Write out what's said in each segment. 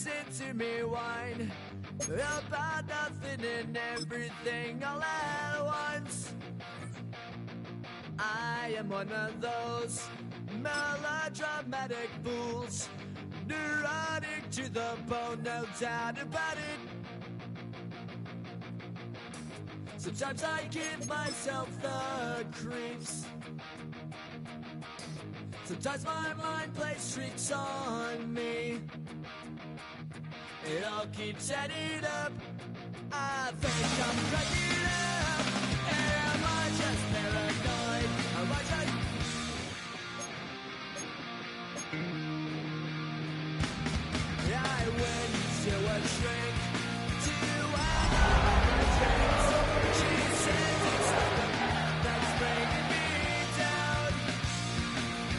listen to me whine about nothing and everything all at once. I am one of those melodramatic fools, neurotic to the bone, no doubt about it. Sometimes I give myself the creeps. Sometimes my mind plays tricks on me. It all keeps adding up. I think I'm cracking up. Am I just paranoid? Am I just... I went to a shrink to analyze my dreams. She said it's something that's bringing me down.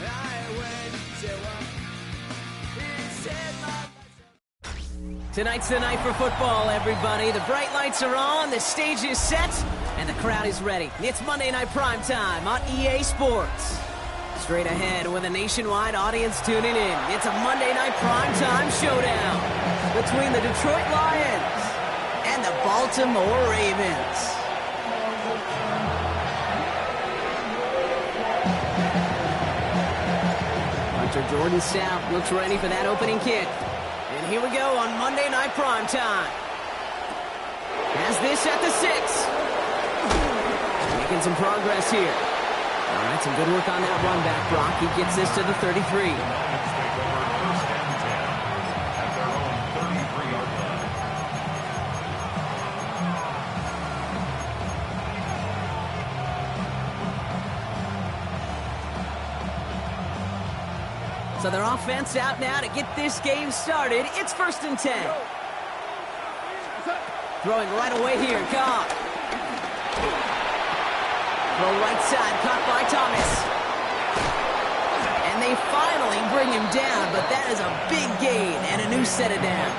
I went to a... He said my... Tonight's the night for football, everybody. The bright lights are on, the stage is set, and the crowd is ready. It's Monday Night Primetime on EA Sports. Straight ahead with a nationwide audience tuning in. It's a Monday Night Primetime showdown between the Detroit Lions and the Baltimore Ravens. Hunter Jordan South looks ready for that opening kick. And here we go on Monday Night Primetime. Has this at the 6. Making some progress here. All right, some good work on that run back, Brock. He gets this to the 33. So their offense out now to get this game started. It's 1st and 10. Throwing right away here, Cobb. Throw right side, caught by Thomas. And they finally bring him down, but that is a big gain and a new set of downs.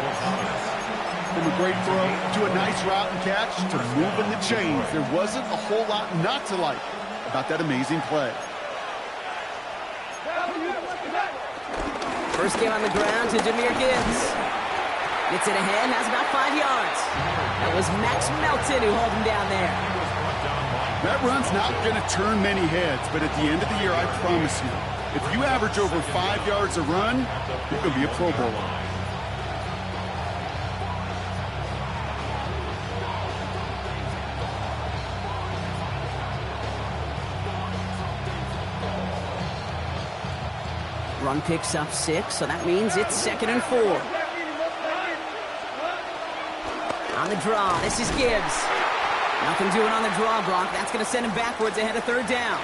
From a great throw to a nice route and catch to moving the chains. There wasn't a whole lot not to like about that amazing play. First game on the ground to Jahmyr Gibbs. Gets it ahead, has about 5 yards. That was Max Melton who held him down there. That run's not going to turn many heads, but at the end of the year, I promise you, if you average over 5 yards a run, you're going to be a Pro Bowler. Run picks up 6, so that means it's 2nd and 4. On the draw, this is Gibbs. Nothing doing on the draw, Brock. That's going to send him backwards ahead of 3rd down.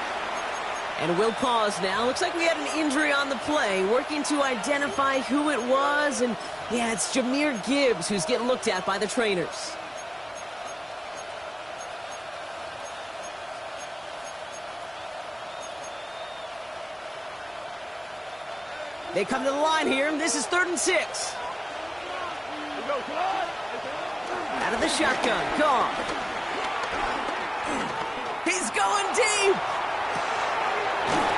And we'll pause now. Looks like we had an injury on the play. Working to identify who it was. And, yeah, it's Jahmyr Gibbs who's getting looked at by the trainers. They come to the line here, and this is 3rd and 6. Out of the shotgun, Cobb. He's going deep.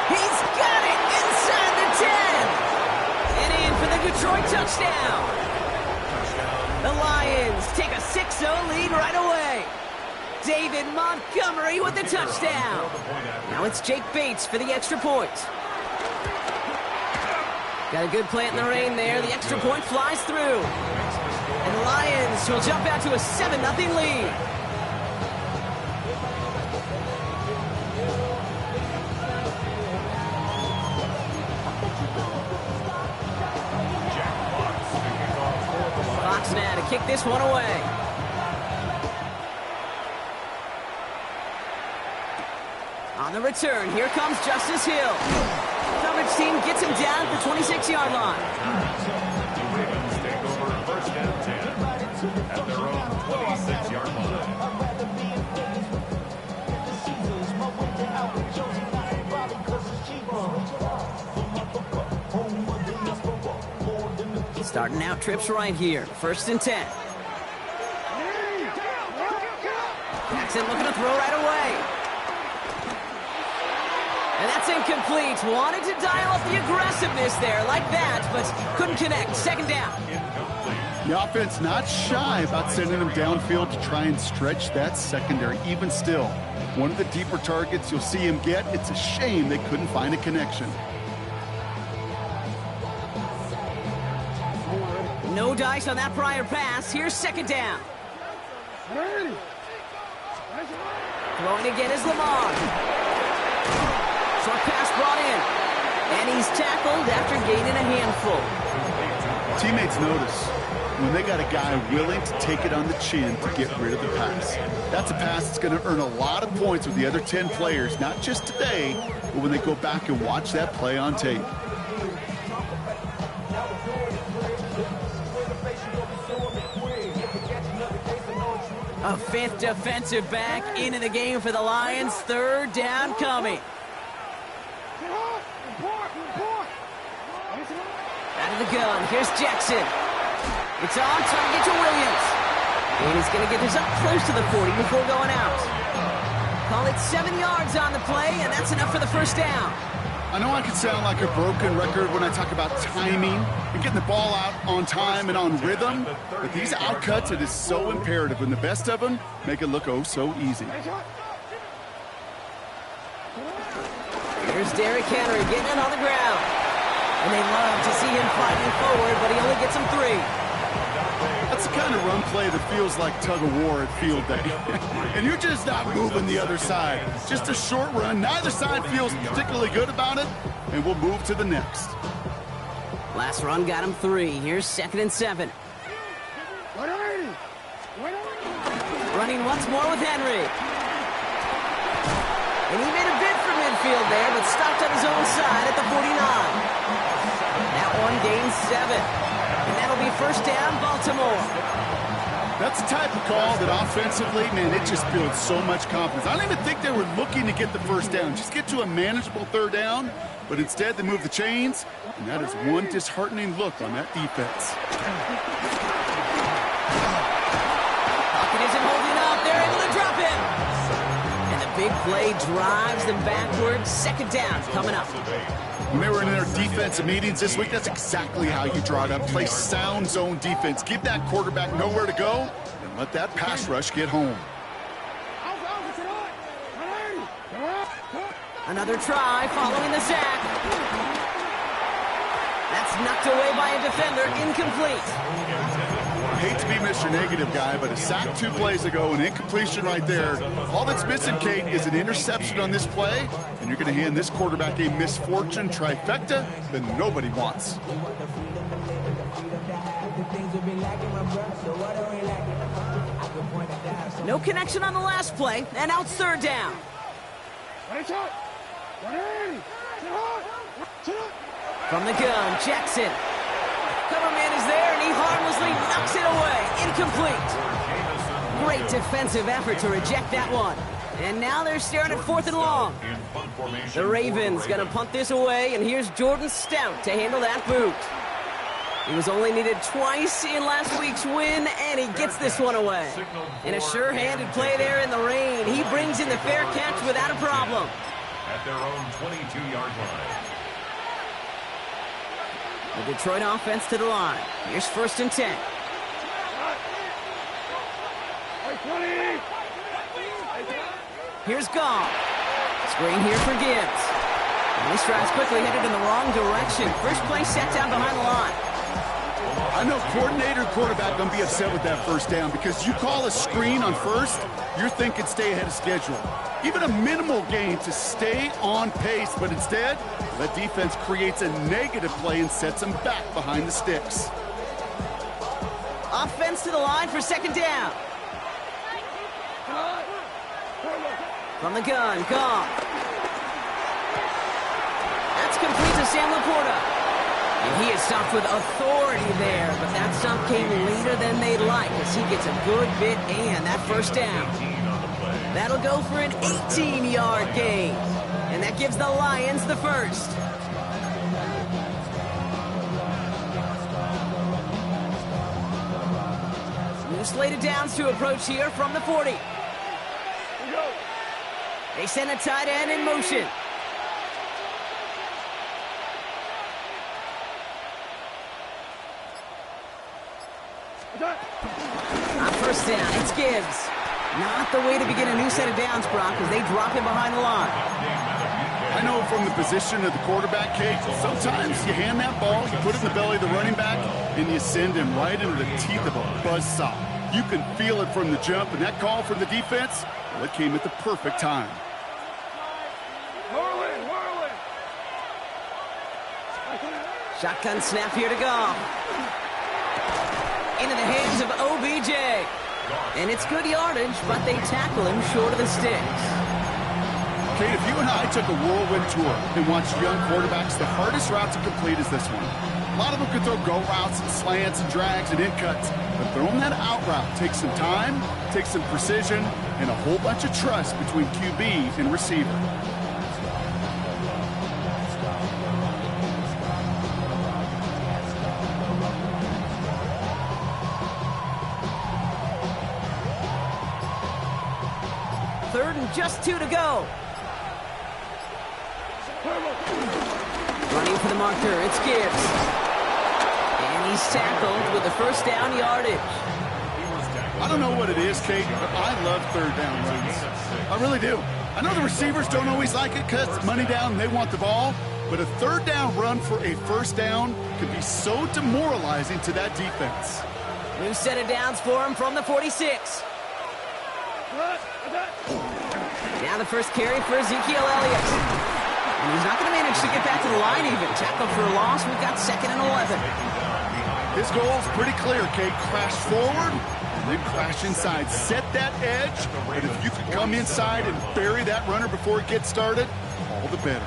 He's got it inside the 10. And in for the Detroit touchdown. The Lions take a 6-0 lead right away. David Montgomery with the touchdown. Now it's Jake Bates for the extra point. Got a good plant in the rain there. The extra point flies through. And the Lions will jump out to a 7-0 lead. Fox now to kick this one away. On the return, here comes Justice Hill. Coverage team gets him down at the 26-yard line. The Ravens take over 1st and 10 at their own 26-yard line. Starting out trips right here. 1st and 10. Jackson looking to throw right away. And that's incomplete. Wanted to dial up the aggressiveness there like that, but couldn't connect. 2nd down. The offense not shy about sending them downfield to try and stretch that secondary. Even still, one of the deeper targets you'll see him get, it's a shame they couldn't find a connection. No dice on that prior pass. Here's second down. Throwing again is Lamar. Short pass brought in. And he's tackled after gaining a handful. Teammates notice when they got a guy willing to take it on the chin to get rid of the pass. That's a pass that's going to earn a lot of points with the other 10 players, not just today, but when they go back and watch that play on tape. A fifth defensive back into the game for the Lions. Third down coming. Out of the gun, here's Jackson. It's on, trying to get to Williams. And he's going to get this up close to the 40 before going out. Call it 7 yards on the play, and that's enough for the first down. I know I can sound like a broken record when I talk about timing and getting the ball out on time and on rhythm, but these outcuts, it is so imperative, and the best of them make it look oh so easy. Here's Derrick Henry getting it on the ground. And they love to see him fighting forward, but he only gets them 3. That's the kind of run play that feels like tug-of-war at field day. And you're just not moving the other side. Just a short run. Neither side feels particularly good about it, and we'll move to the next. Last run got him 3. Here's 2nd and 7. Running once more with Henry. And he made a bid for midfield there, but stopped on his own side at the 49. That one gains 7. And that'll be first down, Baltimore. That's the type of call that offensively, man, it just builds so much confidence. I don't even think they were looking to get the first down. Just get to a manageable third down, but instead they move the chains, and that is one disheartening look on that defense. Pocket isn't holding up. They're able to drop him. And the big play drives them backwards. Second down coming up. When they were in their defensive meetings this week, that's exactly how you draw it up. Play sound zone defense. Give that quarterback nowhere to go, and let that pass rush get home. Another try following the sack. That's knocked away by a defender. Incomplete. I hate to be Mr. Negative guy, but a sack 2 plays ago, an incompletion right there. All that's missing, Kate, is an interception on this play, and you're going to hand this quarterback a misfortune trifecta that nobody wants. No connection on the last play, and out third down. From the gun, Jackson. Cover man is there, and he harmlessly knocks it away. Incomplete. Great defensive effort to reject that one. And now they're staring at 4th and long. The Ravens going to punt this away, and here's Jordan Stout to handle that boot. He was only needed twice in last week's win, and he gets this one away. And a sure-handed play there in the rain. He brings in the fair catch without a problem. At their own 22-yard line. The Detroit offense to the line. Here's 1st and 10. Here's Goff. Screen here for Gibbs. And this drive's quickly headed in the wrong direction. First play set down behind the line. I know coordinator quarterback going to be upset with that first down because you call a screen on first, you're thinking stay ahead of schedule. Even a minimal gain to stay on pace, but instead, that defense creates a negative play and sets them back behind the sticks. Offense to the line for second down. From the gun, Goff. That's complete to Sam Laporta. And he is stopped with authority there, but that stop came later than they'd like as he gets a good bit and that first down. That'll go for an 18-yard gain, and that gives the Lions the first. New slated downs to approach here from the 40. They send a tight end in motion. On first down, it's Gibbs. Not the way to begin a new set of downs, Brock, as they drop him behind the line. I know from the position of the quarterback, Kate, sometimes you hand that ball, you put it in the belly of the running back, and you send him right into the teeth of a buzzsaw. You can feel it from the jump, and that call from the defense, well, it came at the perfect time. Shotgun snap here to go. Into the hands of OBJ. And it's good yardage, but they tackle him short of the sticks. Kate, if you and I took a whirlwind tour and watched young quarterbacks, the hardest route to complete is this one. A lot of them can throw go routes and slants and drags and in cuts, but throwing that out route takes some time, takes some precision, and a whole bunch of trust between QB and receiver. Third and just 2 to go. Running for the marker, it's Gibbs. And he's tackled with the first down yardage. I don't know what it is, Kate, but I love third down runs. I really do. I know the receivers don't always like it because it's money down and they want the ball, but a third down run for a first down can be so demoralizing to that defense. New set of downs for him from the 46. Now the first carry for Ezekiel Elliott. And he's not going to manage to get back to the line even. Tackle for a loss. We've got 2nd and 11. His goal is pretty clear, Kate. Crash forward and then crash inside. Set that edge, but if you can come inside and bury that runner before it gets started, all the better.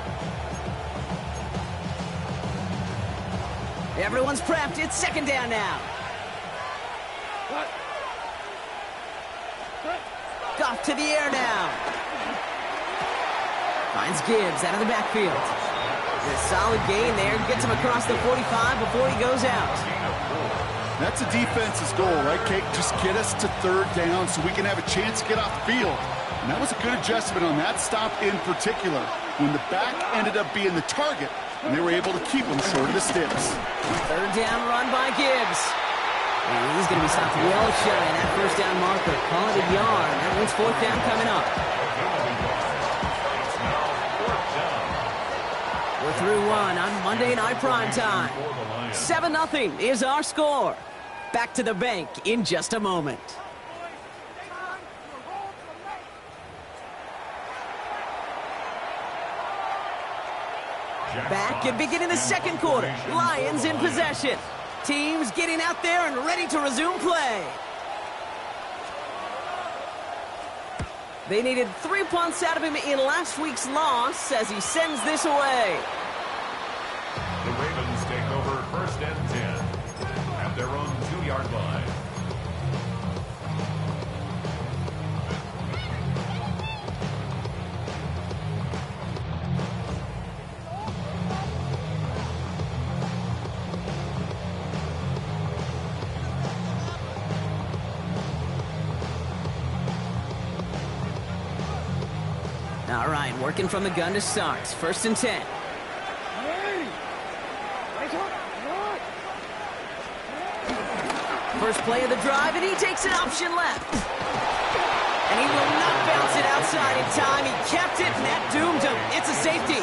Everyone's prepped. It's 2nd down now. Off to the air now. Finds Gibbs out of the backfield. A solid gain there. Gets him across the 45 before he goes out. That's a defense's goal, right, Kate? Just get us to third down so we can have a chance to get off the field. And that was a good adjustment on that stop in particular, when the back ended up being the target, and they were able to keep him short of the sticks. Third down run by Gibbs. And he's going to be stopped well shy of that first down marker. Call it a yard. That means 4th down coming up. We're through 1 on Monday Night Primetime. 7-0 is our score. Back to the bank in just a moment. Back and beginning the 2nd quarter. Lions in possession. Teams getting out there and ready to resume play. They needed 3 punts out of him in last week's loss as he sends this away. The Ravens take over 1st and 10 at their own 2-yard line. All right, working from the gun to start. 1st and 10. First play of the drive, and he takes an option left. And he will not bounce it outside in time. He kept it, and that doomed him. It's a safety.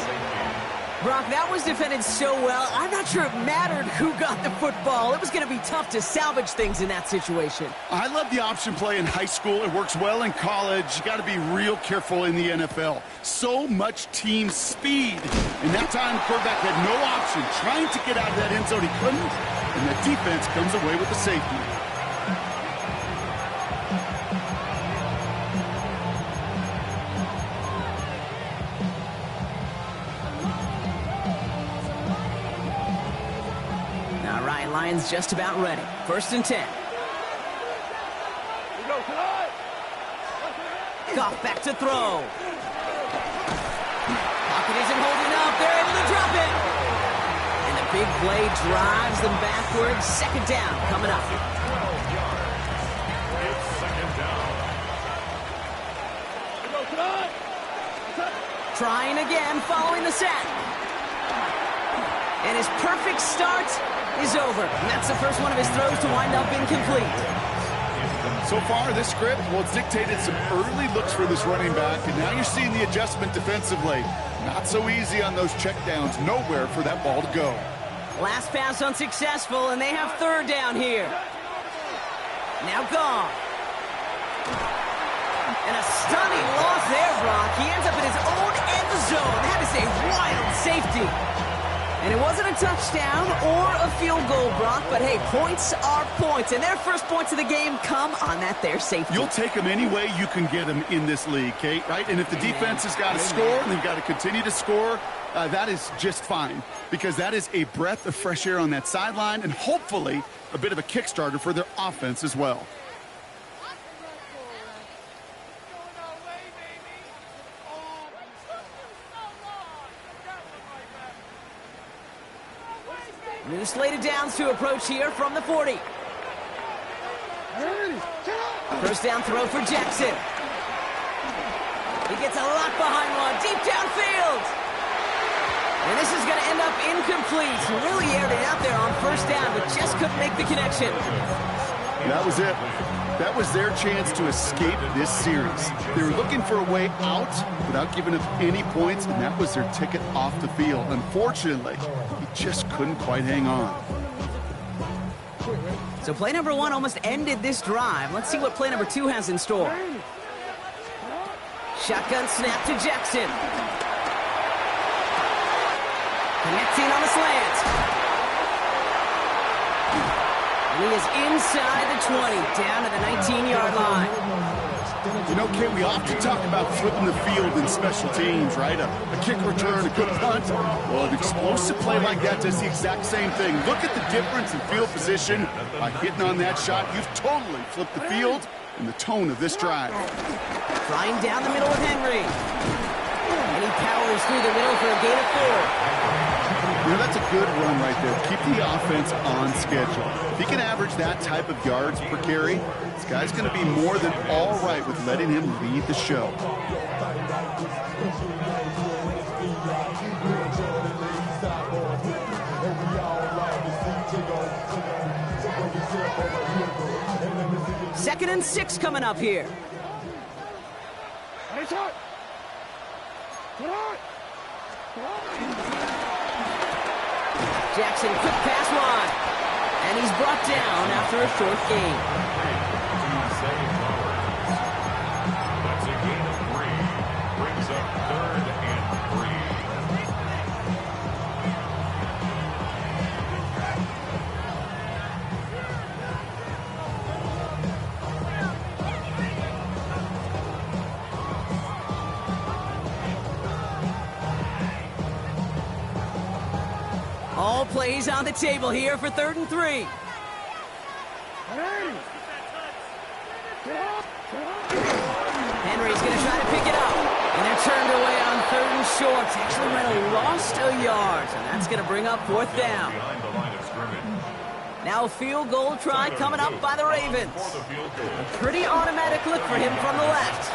Brock, that was defended so well. I'm not sure it mattered who got the football. It was going to be tough to salvage things in that situation. I love the option play in high school. It works well in college. You got to be real careful in the NFL. So much team speed. And that time, the quarterback had no option. Trying to get out of that end zone, he couldn't. And the defense comes away with the safety. Lions just about ready. 1st and 10. Goff back to throw. Pocket isn't holding up. They're able to drop it. And the big play drives them backwards. 2nd down coming up. 12 yards. It's 2nd down. Trying again following the sack. And his perfect start is over. And that's the first one of his throws to wind up incomplete. So far, this script, well, it's dictated some early looks for this running back, and now you're seeing the adjustment defensively. Not so easy on those checkdowns. Nowhere for that ball to go. Last pass unsuccessful, and they have third down here. Now Goff. And a stunning loss there, Brock. He ends up in his own end zone. That is a wild safety. And it wasn't a touchdown or a field goal, Brock, but hey, points are points. And their first points of the game come on that there safety. You'll take them any way you can get them in this league, Kate, right? And if the defense has got to score and they've got to continue to score, that is just fine, because that is a breath of fresh air on that sideline and hopefully a bit of a kickstarter for their offense as well. New slated downs to approach here from the 40. First down throw for Jackson. He gets a lot behind one, deep downfield. And this is going to end up incomplete. He really aired it out there on first down, but just couldn't make the connection. That was it. That was their chance to escape this series. They were looking for a way out without giving up any points, and that was their ticket off the field. Unfortunately, he just couldn't quite hang on. So play number one almost ended this drive. Let's see what play number two has in store. Shotgun snap to Jackson. Connecting on the slant. And he is inside the 20, down to the 19-yard line. You know, Kate, we often talk about flipping the field in special teams, right? A kick return, a good punt. Well, an explosive play like that does the exact same thing. Look at the difference in field position. By hitting on that shot, you've totally flipped the field and the tone of this drive. Flying down the middle with Henry. And he powers through the middle for a gain of 4. You know, that's a good run right there. Keep the offense on schedule. If he can average that type of yards per carry, this guy's going to be more than all right with letting him lead the show. Second and 6 coming up here. Jackson, quick pass wide. And he's brought down after a short gain. That's a gain of 3. Brings up 3rd and 3. All plays on the table here for 3rd and 3. Henry's going to try to pick it up. And they're turned away on 3rd and short. Actually might have lost a yard. And that's going to bring up 4th down. Behind the line of scrimmage. Now a field goal try coming up by the Ravens. A pretty automatic look for him from the left.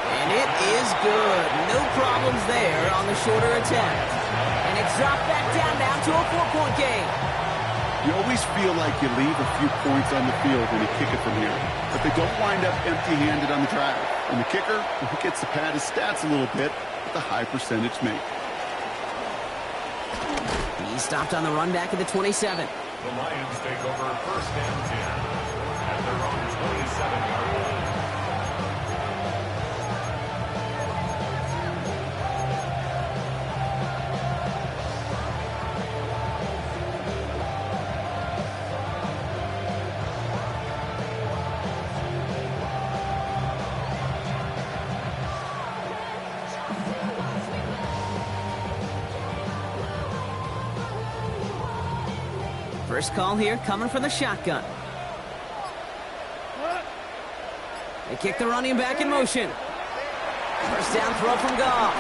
And it is good. No problems there on the shorter attempt. And it's dropped back down to a 4-point game. You always feel like you leave a few points on the field when you kick it from here, but they don't wind up empty-handed on the drive. And the kicker, he gets to pad his stats a little bit with a high percentage make. He's stopped on the run back at the 27. The Lions take over 1st and 10 at their own 27-yard line. First call here coming from the shotgun. They kick the running back in motion. First down throw from Goff.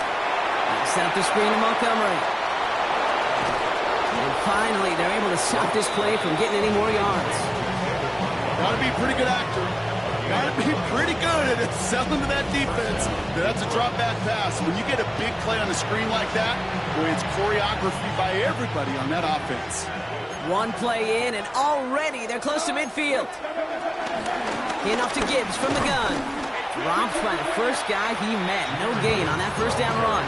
Set up the screen to Montgomery. And finally, they're able to stop this play from getting any more yards. Got to be a pretty good actor. Got to be pretty good at selling to that defense. That's a drop back pass. When you get a big play on the screen like that, boy, it's choreography by everybody on that offense. One play in, and already they're close to midfield. Enough to Gibbs from the gun. Dropped by the first guy he met. No gain on that first down run.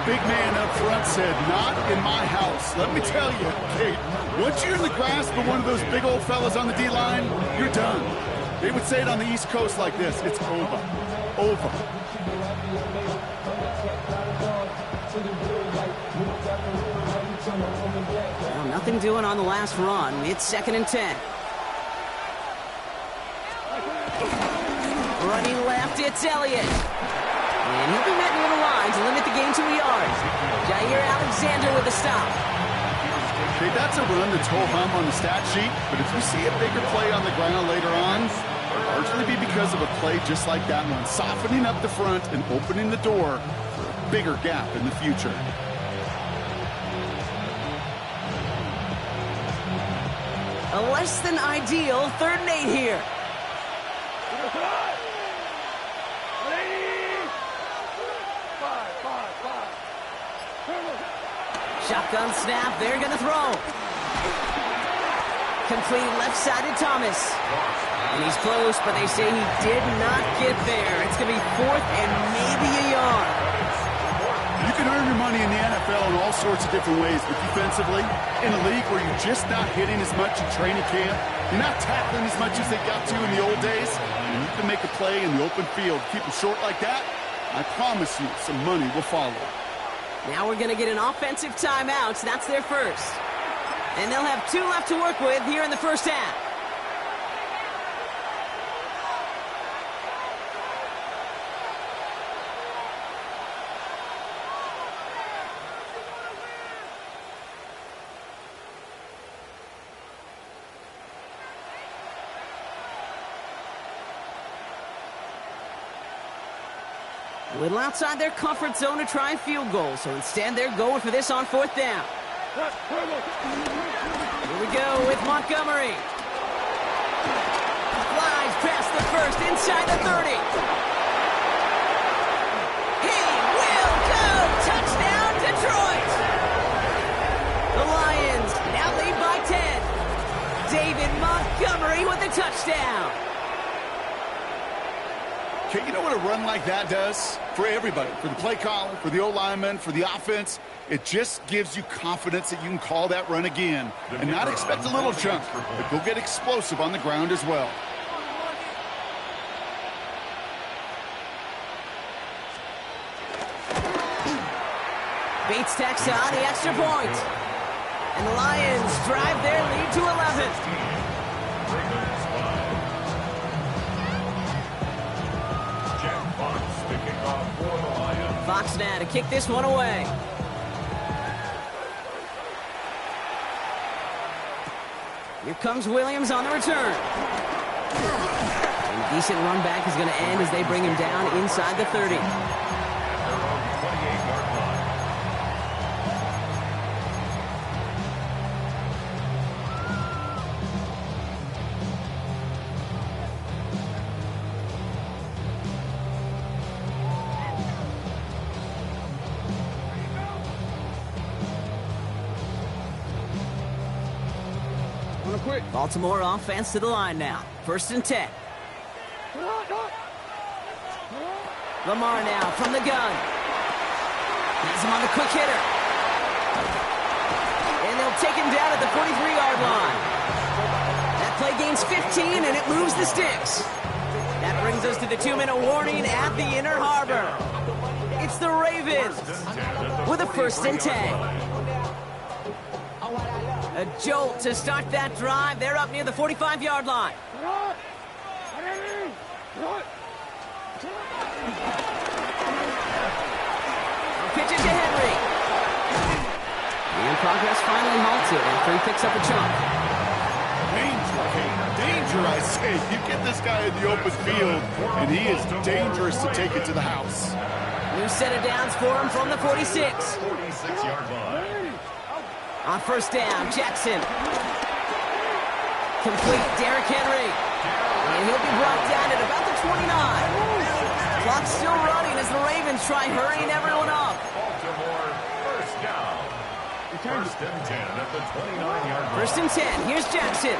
Big man up front said, "Not in my house." Let me tell you, Kate, once you're in the grasp of one of those big old fellas on the D-line, you're done. They would say it on the East Coast like this: it's over. Over. Well, nothing doing on the last run. It's 2nd and 10. Running left, it's Elliott. And he'll be met near the line to limit the gain to a yard. Jair Alexander with the stop. Okay, that's a run that's ho-hum on the stat sheet, but if you see a bigger play on the ground later on, it'll largely be because of a play just like that one, softening up the front and opening the door for a bigger gap in the future. A less than ideal 3rd and 8 here. Shotgun snap, they're going to throw. Complete left-sided Thomas. And he's close, but they say he did not get there. It's going to be 4th and maybe a yard. You can earn your money in the NFL in all sorts of different ways, but defensively, in a league where you're just not hitting as much in training camp, you're not tackling as much as they got to in the old days, and you can make a play in the open field. Keep them short like that, I promise you some money will follow. Now we're going to get an offensive timeout, so that's their first. And they'll have 2 left to work with here in the first half. A little outside their comfort zone to try a field goal, so instead they're going for this on 4th down. Here we go with Montgomery. Flies past the first, inside the 30. He will go! Touchdown, Detroit! The Lions now lead by 10. David Montgomery with the touchdown. Okay, you know what a run like that does? For everybody, for the play caller, for the O-lineman, for the offense, it just gives you confidence that you can call that run again and not expect a little chunk, but go get explosive on the ground as well. Bates tacks on the extra point. And the Lions drive their lead to 11. Fox now to kick this one away. Here comes Williams on the return. And a decent run back is going to end as they bring him down inside the 30. Baltimore offense to the line now. 1st and 10. Lamar now from the gun. Has him on the quick hitter. And they'll take him down at the 43-yard line. That play gains 15, and it moves the sticks. That brings us to the 2-minute warning at the Inner Harbor. It's the Ravens with a 1st and 10. A jolt to start that drive. They're up near the 45-yard line. Pitch it to Henry. And progress finally halted after he picks up a chunk. Danger, Kane. Danger, I say. You get this guy in the open field, and he is dangerous to take it to the house. New set of downs for him from the 46. 46-yard line. On 1st down, Jackson. Complete, Derrick Henry. And he'll be brought down at about the 29. Clock's still running as the Ravens try hurrying everyone up. Baltimore 1st down. First and 10 at the 29-yard line. First and 10. Here's Jackson.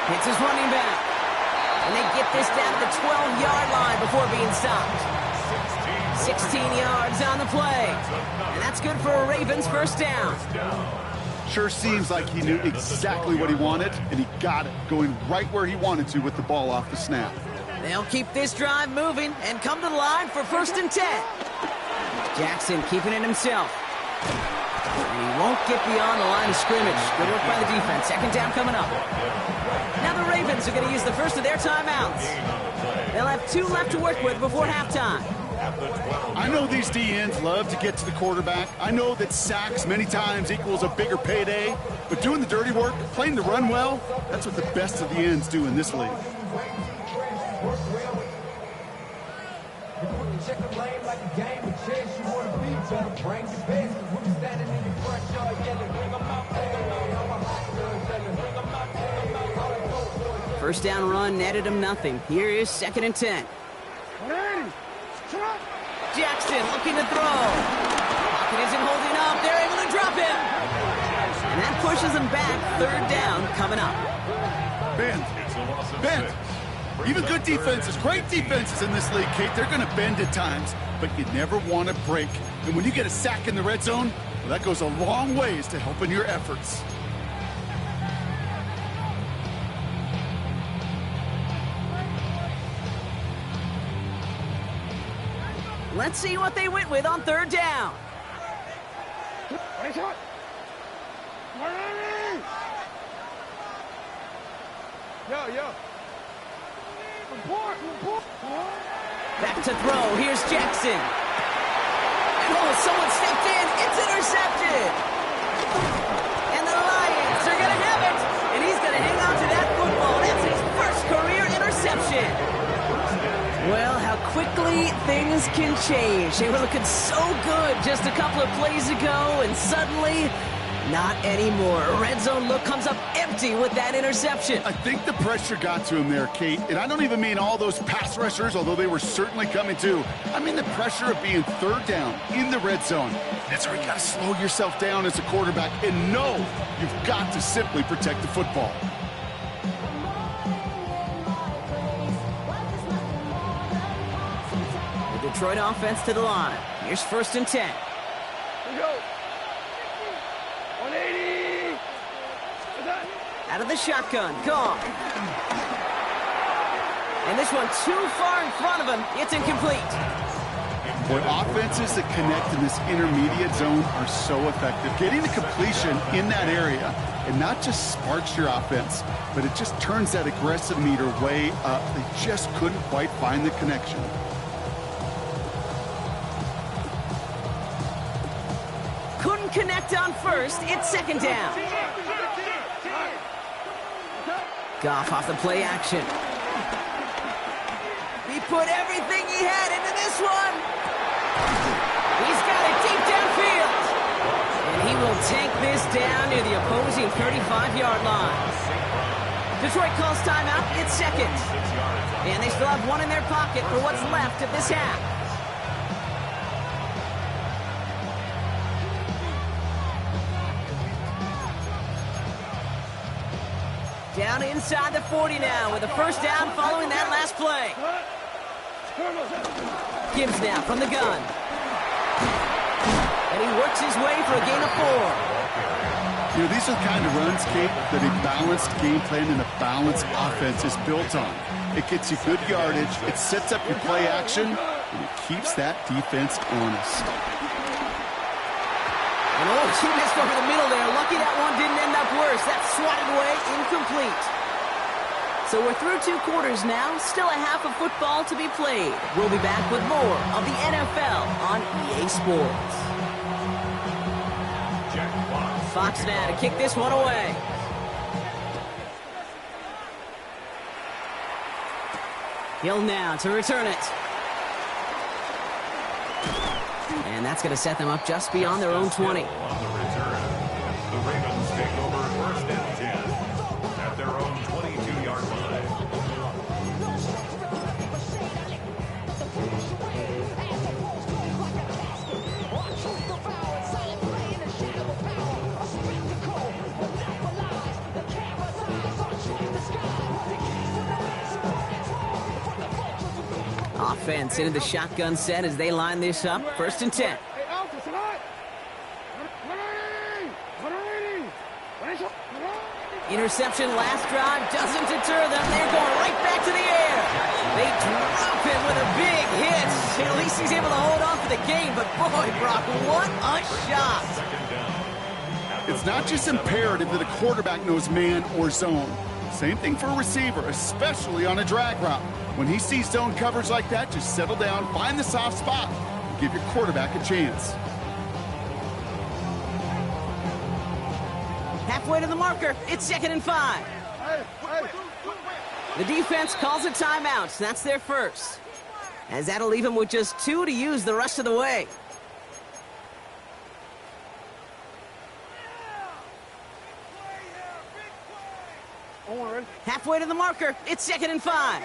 Hits his running back. And they get this down to the 12-yard line before being stopped. 16 yards on the play. And that's good for a Ravens first down. Sure seems like he knew exactly what he wanted, and he got it, going right where he wanted to with the ball off the snap. They'll keep this drive moving and come to the line for first and 10. Jackson keeping it himself. And he won't get beyond the line of scrimmage. Good work by the defense. Second down coming up. Now the Ravens are going to use the first of their timeouts. They'll have 2 left to work with before halftime. I know these D-ends love to get to the quarterback. I know that sacks many times equals a bigger payday. But doing the dirty work, playing the run well, that's what the best of the ends do in this league. First down run netted him nothing. Here is second and 10. Jackson looking to throw. Pocket isn't holding up. They're able to drop him. And that pushes him back. Third down coming up. Bend. Even good defenses, great defenses in this league, Kate, they're going to bend at times, but you never want to break. And when you get a sack in the red zone, well, that goes a long ways to helping your efforts. Let's see what they went with on third down. Back to throw. Here's Jackson. Oh, someone stepped in. It's intercepted. And the Lions are going to have it. And he's going to hang on to that football. That's his first career interception. Well, how quickly things can change. They were looking so good just a couple of plays ago, and suddenly, not anymore. A red zone look comes up empty with that interception. I think the pressure got to him there, Kate. And I don't even mean all those pass rushers, although they were certainly coming too. I mean the pressure of being third down in the red zone. That's where you got to slow yourself down as a quarterback and know you've got to simply protect the football. Detroit offense to the line. Here's first and 10. Here we go. 180. Out of the shotgun. Gone. And this one too far in front of him. It's incomplete. Boy, offenses that connect in this intermediate zone are so effective. Getting the completion in that area, and not just sparks your offense, but it just turns that aggressive meter way up. They just couldn't quite find the connection. Couldn't connect on first. It's second down. Goff off the play action. He put everything he had into this one. He's got it deep downfield. And he will take this down near the opposing 35-yard line. Detroit calls timeout. It's seconds. And they still have one in their pocket for what's left of this half. Down inside the 40 now with a first down following that last play. Gibbs now from the gun. And he works his way for a gain of 4. You know, these are the kind of runs, Kate, that a balanced game plan and a balanced offense is built on. It gets you good yardage, it sets up your play action, and it keeps that defense honest. And oh, she missed over the middle there. Lucky that one didn't end up worse. That's swatted away, incomplete. So we're through 2 quarters now. Still a half of football to be played. We'll be back with more of the NFL on EA Sports. Fox now to kick this one away. Hill now to return it. And that's going to set them up just beyond their own 20. On the return, the Ravens take over first and 10 at their own 22-yard line. Offense into the shotgun set as they line this up. 1st and 10. Interception last drive doesn't deter them. They're going right back to the air. They drop him with a big hit. At least he's able to hold on for the game. But boy, Brock, what a shot. It's not just imperative that a quarterback knows man or zone. Same thing for a receiver, especially on a drag route. When he sees zone coverage like that, just settle down, find the soft spot, and give your quarterback a chance. Halfway to the marker, it's 2nd and 5. The defense calls a timeout. That's their first. As that'll leave them with just 2 to use the rest of the way. Halfway to the marker, it's 2nd and 5.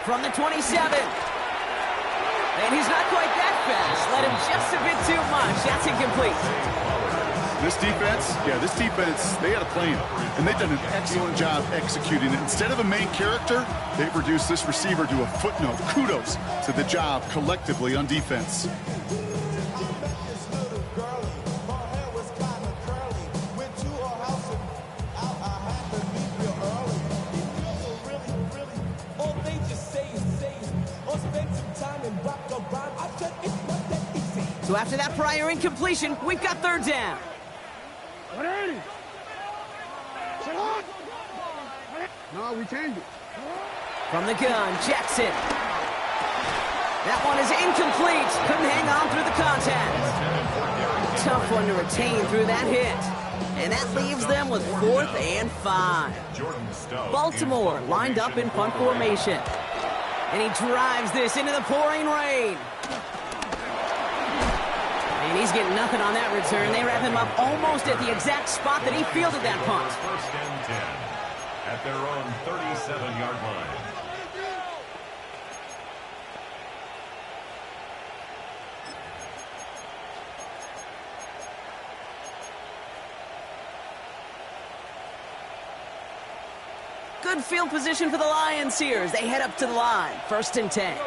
From the 27. And he's not quite that fast. Let him just a bit too much. That's incomplete. This defense, they had a plan. And they've done an excellent job executing it. Instead of a main character, they've reduced this receiver to a footnote. Kudos to the job collectively on defense. So after that prior incompletion, we've got 3rd down. No, we changed it. From the gun, Jackson. That one is incomplete. Couldn't hang on through the contact. Tough one to retain through that hit. And that leaves them with 4th and 5. Baltimore lined up in punt formation. And he drives this into the pouring rain. And he's getting nothing on that return. They wrap him up almost at the exact spot that he fielded that punt. 1st and 10 at their own 37-yard line. Good field position for the Lions here as they head up to the line. 1st and 10.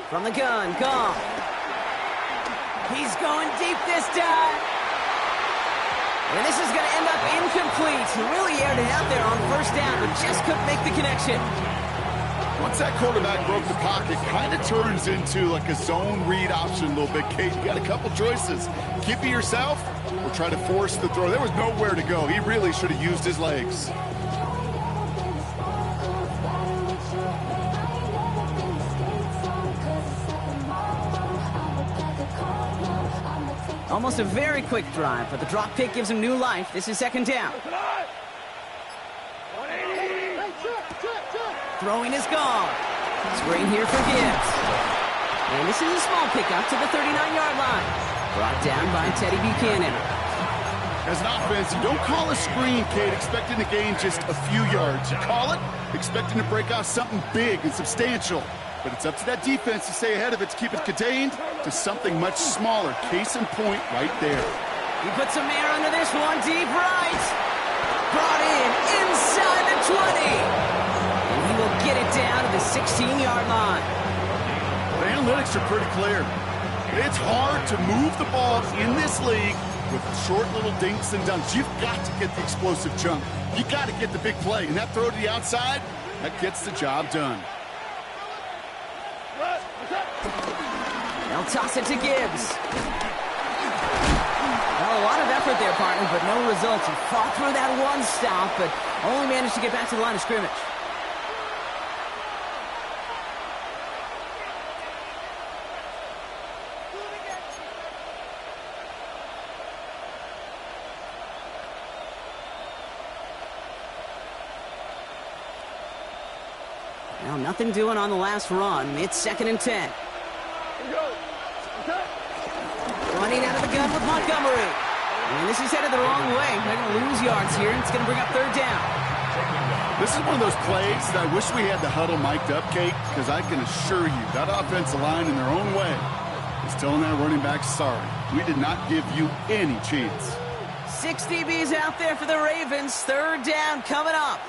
From the gun, Gong. He's going deep this time. And this is going to end up incomplete. He really aired it out there on 1st down, but just couldn't make the connection. Once that quarterback broke the pocket, kind of turns into like a zone read option a little bit, Kate. You got a couple choices. Keep it yourself or try to force the throw. There was nowhere to go. He really should have used his legs. Almost a very quick drive, but the drop kick gives him new life. This is 2nd down. Throwing is gone. Screen here for Gibbs. And this is a small pickup to the 39-yard line. Brought down by Teddy Buchanan. As an offense, you don't call a screen, Kate, expecting to gain just a few yards. You call it expecting to break out something big and substantial. But it's up to that defense to stay ahead of it, to keep it contained to something much smaller. Case in point right there. He puts some air under this one, deep right. Brought in inside the 20. And he will get it down to the 16-yard line. The analytics are pretty clear. It's hard to move the ball in this league with short little dinks and dunks. You've got to get the explosive chunk. You got to get the big play. And that throw to the outside, that gets the job done. They'll toss it to Gibbs. Well, a lot of effort there, partner, but no results. He fought through that one stop, but only managed to get back to the line of scrimmage. Now, nothing doing on the last run. It's 2nd and 10. Running out of the gun with Montgomery. And this is headed the wrong way. They're going to lose yards here. It's going to bring up 3rd down. This is one of those plays that I wish we had the huddle mic'd up, Kate, because I can assure you that offensive line in their own way is telling that running back, sorry, we did not give you any chance. 6 DBs out there for the Ravens. Third down coming up.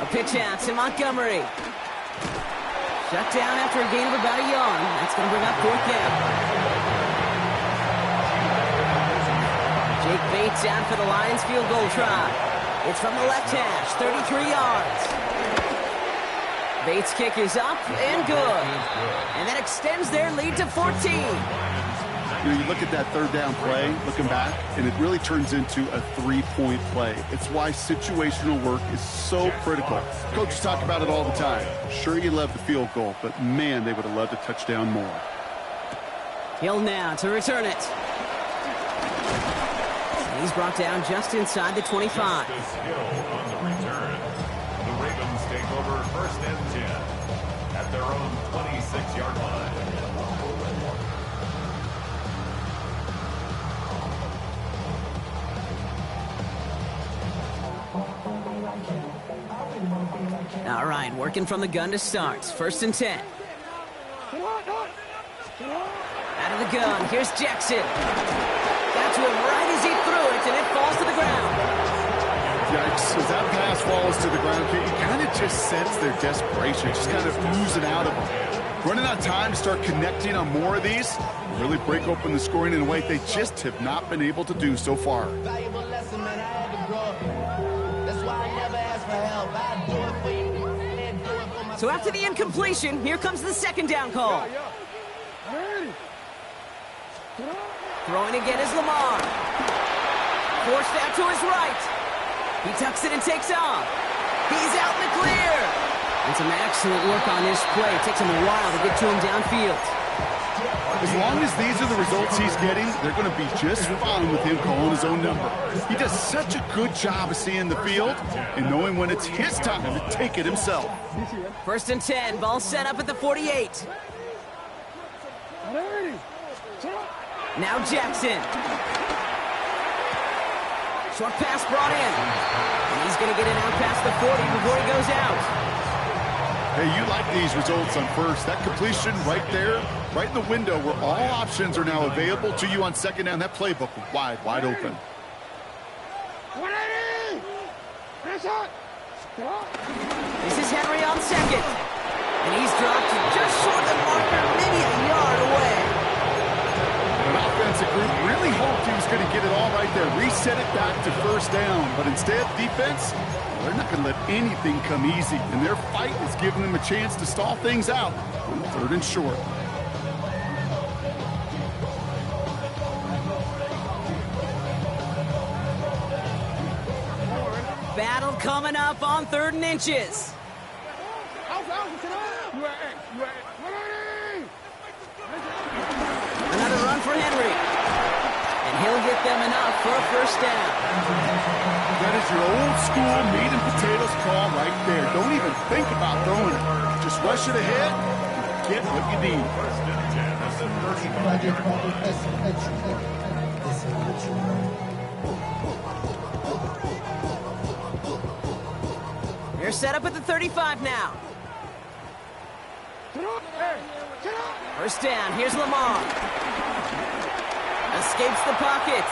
A pitch out to Montgomery. Shut down after a gain of about a yard. That's going to bring up fourth down. Jake Bates out for the Lions field goal try. It's from the left hash, 33 yards. Bates' kick is up and good. And that extends their lead to 14. You look at that third down play, looking back, and it really turns into a 3-point play. It's why situational work is so critical. Coaches talk about it all the time. Sure, you love the field goal, but man, they would have loved a touchdown more. Hill now to return it. He's brought down just inside the 25. Hill on the return. The Ravens take over first and 10 at their own 26-yard line. All right, working from the gun to start. First and 10. Out of the gun, here's Jackson. Got to him right as he threw it, and it falls to the ground. Yikes, as that pass falls to the ground, you kind of just sense their desperation, just kind of oozing out of them. Running out of time to start connecting on more of these, really break open the scoring in a way they just have not been able to do so far. Valuable lesson, man, I had to grow. That's why I never ask for help. I do it for you and do it for myself. So after the incompletion, here comes the second down call. Throwing again is Lamar. Forced out to his right. He tucks it and takes off. He's out in the clear. And some excellent work on this play. It takes him a while to get to him downfield. As long as these are the results he's getting, they're going to be just fine with him calling his own number. He does such a good job of seeing the field and knowing when it's his time to take it himself. First and 10, ball set up at the 48. Now Jackson. Short pass brought in. And he's going to get it out past the 40 before he goes out. Hey, you like these results on first. That completion right there, right in the window where all options are now available to you on second down. That playbook wide open. This is Henry on second. And he's dropped just short of the marker, maybe a yard away. An offensive group really hoped he was going to get it all right there, reset it back to first down. But instead, defense, they're not going to let anything come easy. And their fight is giving them a chance to stall things out on third and short. Battle coming up on 3rd and inches. Another run for Henry. And he'll get them enough for a first down. That is your old school meat and potatoes call right there. Don't even think about throwing it. Just rush it ahead and get what you need. First and 10 at the 35-yard line. They're set up at the 35 now. First down, here's Lamar. Escapes the pocket.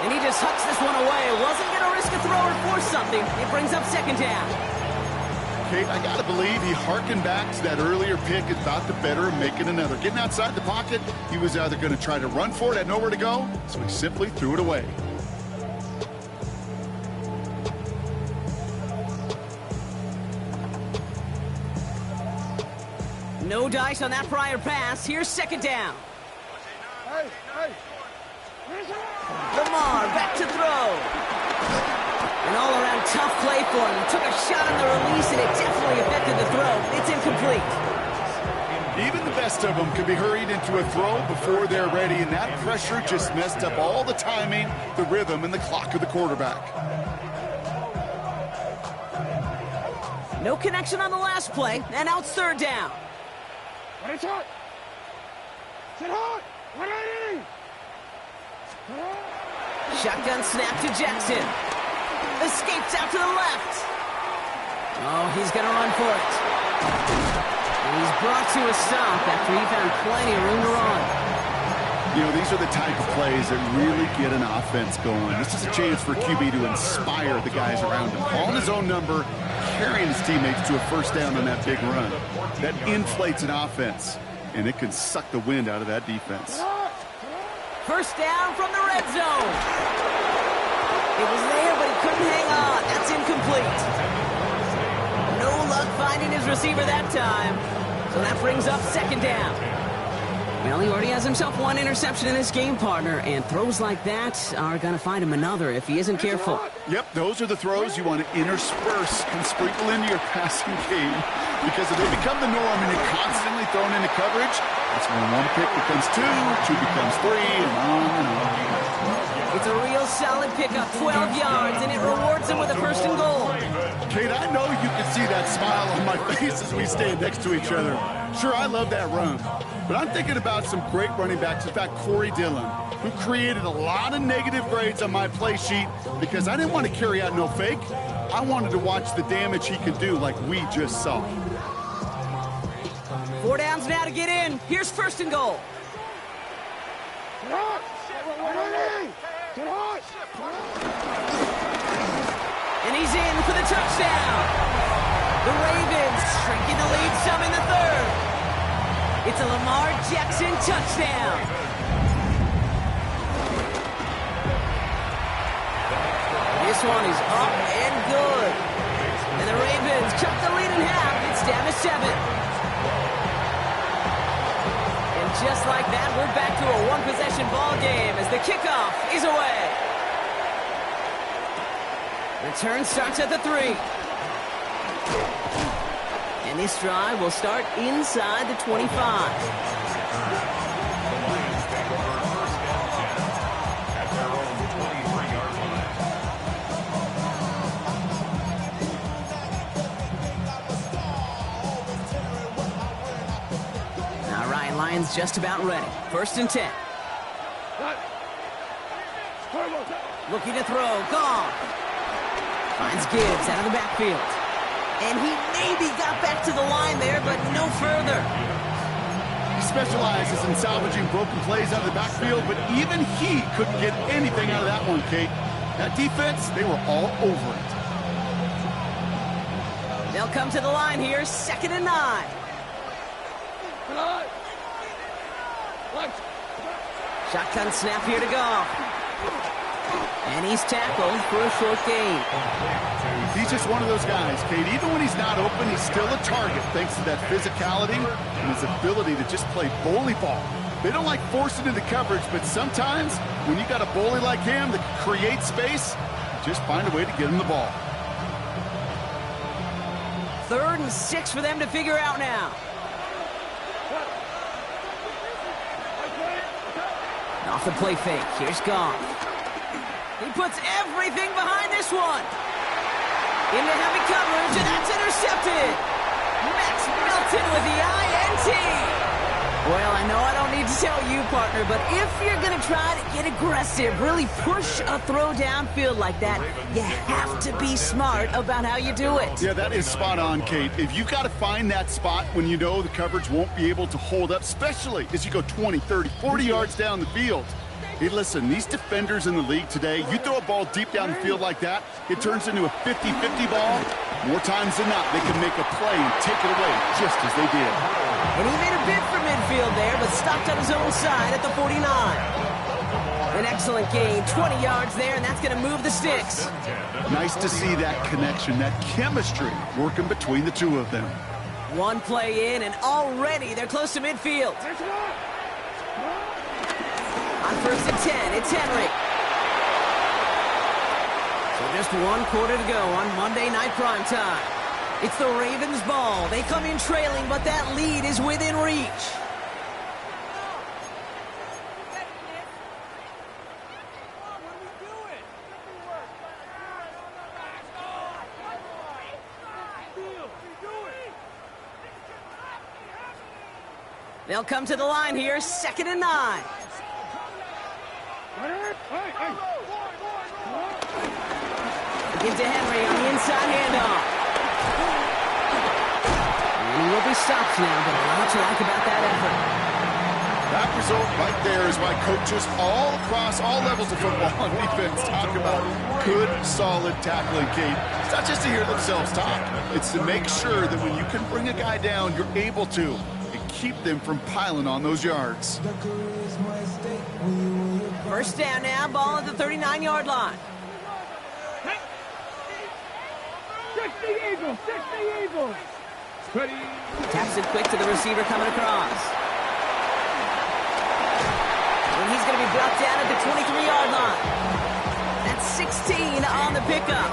And he just hucks this one away. Wasn't going to risk a throw or force something. It brings up second down. Kate, I got to believe he harkened back to that earlier pick and thought the better of making another. Getting outside the pocket, he was either going to try to run for it, had nowhere to go, so he simply threw it away. No dice on that prior pass. Here's second down. Lamar back to throw. An all-around tough play for him. He took a shot on the release, and it definitely affected the throw. It's incomplete. Even the best of them could be hurried into a throw before they're ready, and that pressure just messed up all the timing, the rhythm, and the clock of the quarterback. No connection on the last play, and now it's third down. Shotgun snap to Jackson. Escapes out to the left. Oh, he's going to run for it. He's brought to a stop after he found plenty of room to run. You know, these are the type of plays that really get an offense going. This is a chance for QB to inspire the guys around him. Calling his own number, carrying his teammates to a first down on that big run. That inflates an offense, and it can suck the wind out of that defense. First down from the red zone. It was there, but he couldn't hang on. That's incomplete. No luck finding his receiver that time. So that brings up second down. Well, he already has himself one interception in this game, partner, and throws like that are going to find him another if he isn't careful. Yep, those are the throws you want to intersperse and sprinkle into your passing game, because if they become the norm and you're constantly thrown into coverage, that's when one pick becomes two becomes three, and on and on. It's a real solid pickup, 12 yards, and it rewards him with a first and goal. Kate, I know you can see that smile on my face as we stand next to each other. Sure, I love that run, but I'm thinking about some great running backs. In fact, Corey Dillon, who created a lot of negative grades on my play sheet because I didn't want to carry out no fake. I wanted to watch the damage he could do like we just saw. 4 downs now to get in. Here's first and goal. And he's in for the touchdown. The Ravens shrinking the lead some in the third. It's a Lamar Jackson touchdown. This one is up and good. And the Ravens cut the lead in half. It's down to 7. And just like that, we're back to a one-possession ball game as the kickoff is away. Return starts at the 3. And this drive will start inside the 25. Now Ryan Lyons just about ready. First and 10. Looking to throw. Gone. Finds Gibbs out of the backfield. And he maybe got back to the line there, but no further. He specializes in salvaging broken plays out of the backfield, but even he couldn't get anything out of that one, Kate. That defense, they were all over it. They'll come to the line here, 2nd and 9. Shotgun snap here to go. And he's tackled for a short gain. He's just one of those guys, Kate. Even when he's not open, he's still a target thanks to that physicality and his ability to just play bully ball. They don't like forcing into coverage, but sometimes when you got a bully like him that can create space, just find a way to get him the ball. 3rd and 6 for them to figure out now. Off the play fake. Here's Goff. He puts everything behind this one. Into heavy coverage, and that's intercepted. Max Melton with the INT. Well, I know I don't need to tell you, partner, but if you're going to try to get aggressive, really push a throw downfield like that, you have to be smart about how you do it. Yeah, that is spot on, Kate. If you've got to find that spot when you know the coverage won't be able to hold up, especially as you go 20, 30, 40 yards down the field. Hey, listen, these defenders in the league today, you throw a ball deep down the field like that, it turns into a 50-50 ball. More times than not, they can make a play and take it away just as they did. And he made a bid for midfield there, but stopped on his own side at the 49. An excellent gain, 20 yards there, and that's going to move the sticks. Nice to see that connection, that chemistry working between the two of them. One play in, and already they're close to midfield. On 1st and 10, it's Henry. So just 1 quarter to go on Monday Night Primetime. It's the Ravens' ball. They come in trailing, but that lead is within reach. They'll come to the line here, 2nd and 9. Give to Henry on the inside handoff. And he will be stopped now, but a lot to like about that effort. That result right there is why coaches all across all levels of football on defense talk about good, solid tackling, Kate. It's not just to hear themselves talk. It's to make sure that when you can bring a guy down, you're able to, and keep them from piling on those yards. First down now, ball at the 39-yard line. 60 Eagles, 60 Eagles. Ready. Taps it quick to the receiver coming across. And he's going to be brought down at the 23-yard line. That's 16 on the pickup.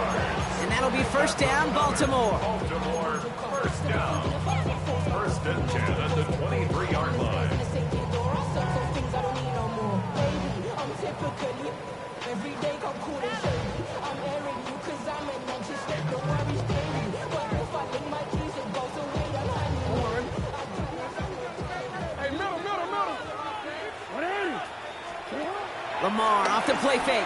And that'll be first down, Baltimore. Baltimore, first down. First and 10 at the 23-yard line. Lamar off the play fake.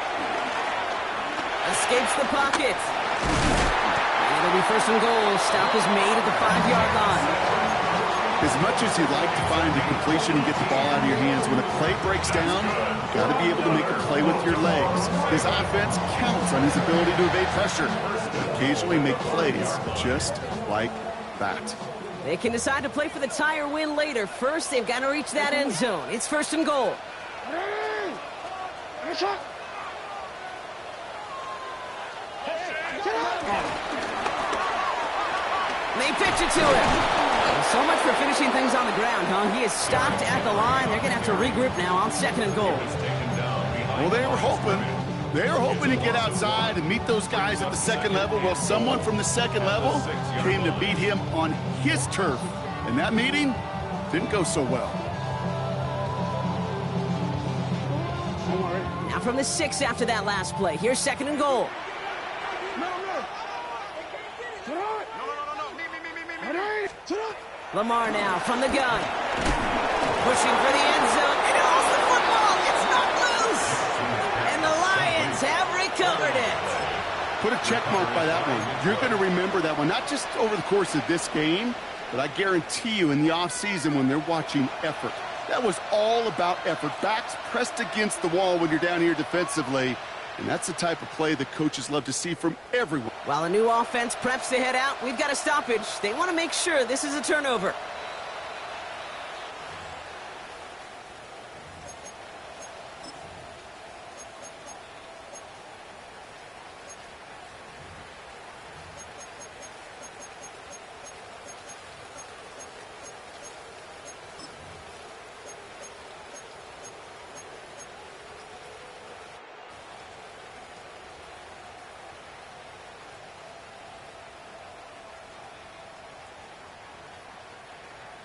Escapes the pocket. And it'll be first and goal. Stop is made at the 5-yard line. As much as you'd like to find a completion and get the ball out of your hands, when a play breaks down, you've got to be able to make a play with your legs. His offense counts on his ability to evade pressure. Occasionally make plays just like that. They can decide to play for the tie or win later. First, they've got to reach that end zone. It's first and goal. They pitch it to him. So much for finishing things on the ground, huh? He is stopped at the line. They're going to have to regroup now on second and goal. Well, they were hoping to get outside and meet those guys at the second level. Well, someone from the second level came to beat him on his turf. And that meeting didn't go so well. Now from the 6 after that last play. Here's second and goal. Lamar now from the gun. Pushing for the end zone. It holds the football. It's not loose. And the Lions have recovered it. Put a check mark by that one. You're going to remember that one, not just over the course of this game, but I guarantee you in the offseason when they're watching effort. That was all about effort. Backs pressed against the wall when you're down here defensively. And that's the type of play that coaches love to see from everyone. While a new offense preps to head out, we've got a stoppage. They want to make sure this is a turnover.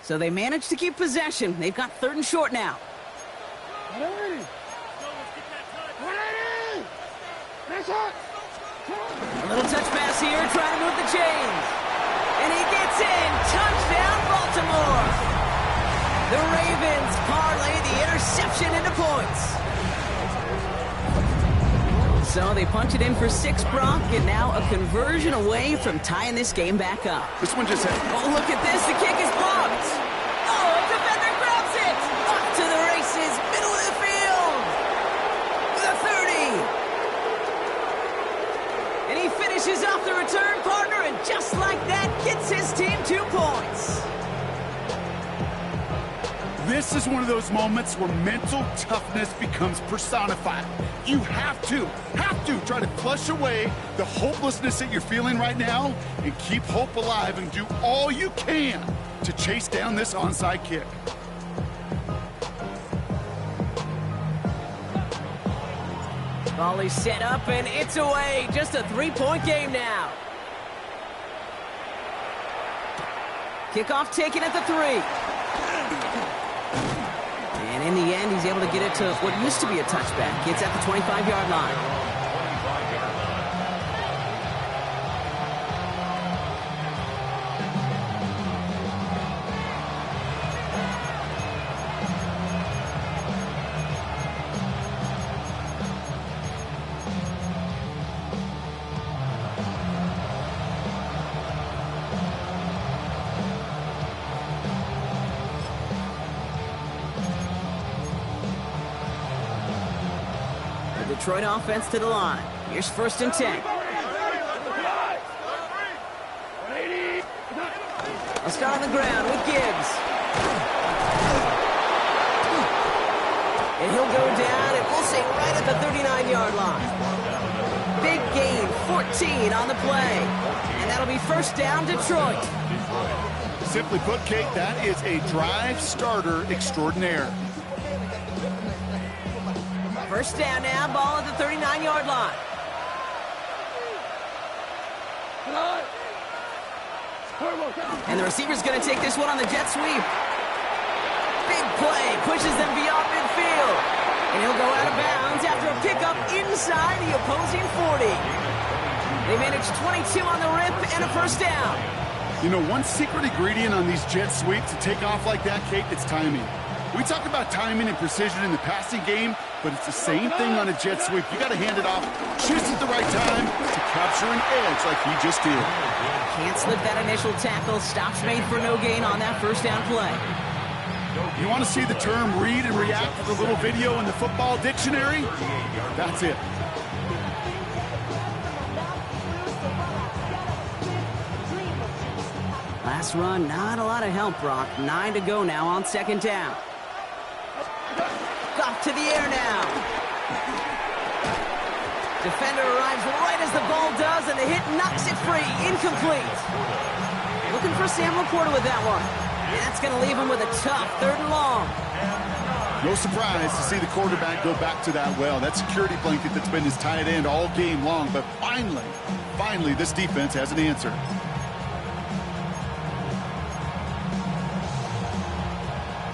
So they managed to keep possession. They've got third and short now. A little touch pass here, trying to move the chains. And he gets in. Touchdown, Baltimore. The Ravens parlay the interception into points. So they punch it in for 6, Brock, and now a conversion away from tying this game back up. This one just had... Oh, look at this. The kick is blocked. Oh, a defender grabs it. Off to the races. Middle of the field. The 30. And he finishes off the return partner, and just like that, gets his team 2 points. This is one of those moments where mental toughness becomes personified. You have to try to flush away the hopelessness that you're feeling right now and keep hope alive and do all you can to chase down this onside kick. Volley set up, and it's away. Just a 3-point game now. Kickoff taken at the 3. And in the end, he's able to get it to what used to be a touchback. It's at the 25-yard line. The Detroit offense to the line. Here's 1st and 10. I'll start on the ground with Gibbs. And he'll go down, and we'll say right at the 39-yard line. Big gain, 14 on the play. And that'll be 1st down, Detroit. Simply put, Kate, that is a drive starter extraordinaire. 1st down now, ball at the 39-yard line. And the receiver's going to take this one on the jet sweep. Big play, pushes them beyond midfield. And he'll go out of bounds after a pickup inside the opposing 40. They managed 22 on the rip and a 1st down. You know, one secret ingredient on these jet sweeps to take off like that, Kate, it's timing. We talk about timing and precision in the passing game, but it's the same thing on a jet sweep. You got to hand it off just at the right time to capture an edge like he just did. Can't slip that initial tackle. Stops made for no gain on that 1st down play. You want to see the term read and react to the little video in the football dictionary? That's it. Last run, not a lot of help, Brock. 9 to go now on 2nd down. Off to the air now. Defender arrives right as the ball does, and the hit knocks it free. Incomplete. Looking for Sam Laporta with that one. And that's going to leave him with a tough 3rd and long. No surprise to see the quarterback go back to that well. That security blanket that's been his tight end all game long. But finally, this defense has an answer.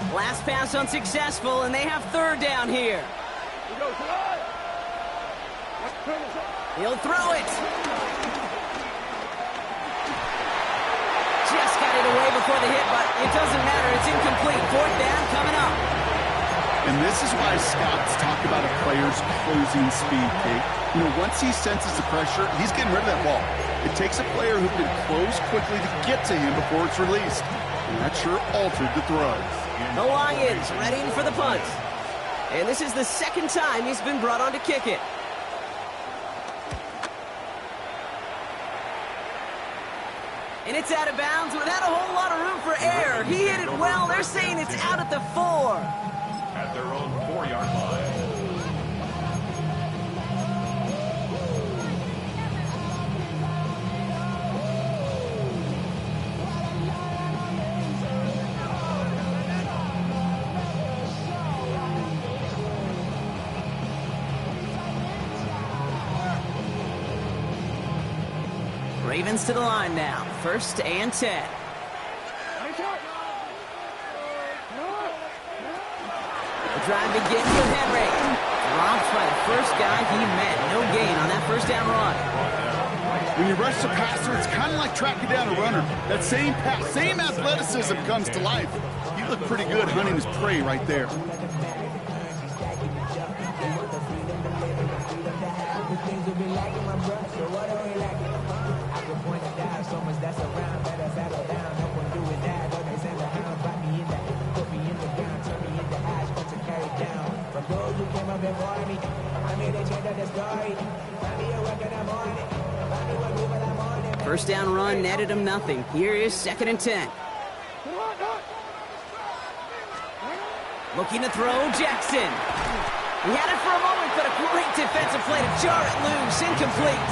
Last pass unsuccessful, and they have 3rd down here. He'll throw it. Just got it away before the hit, but it doesn't matter. It's incomplete. 4th down coming up. And this is why scouts talk about a player's closing speed, Kate. You know, once he senses the pressure, he's getting rid of that ball. It takes a player who can close quickly to get to him before it's released. And that sure altered the throw. The Lions ready for the punt. And this is the 2nd time he's been brought on to kick it. And it's out of bounds without a whole lot of room for error. He hit it well. They're saying it's out at the 4. At their own 4-yard line. Ravens to the line now. 1st and 10. The drive begins with Henry. Dropped by the first guy he met. No gain on that 1st down run. When you rush the passer, it's kind of like tracking down a runner. That same pass, same athleticism comes to life. He looked pretty good hunting his prey right there. First down run netted him nothing. Here is 2nd and 10. Looking to throw, Jackson. He had it for a moment, but a great defensive play to jar it loose. Incomplete.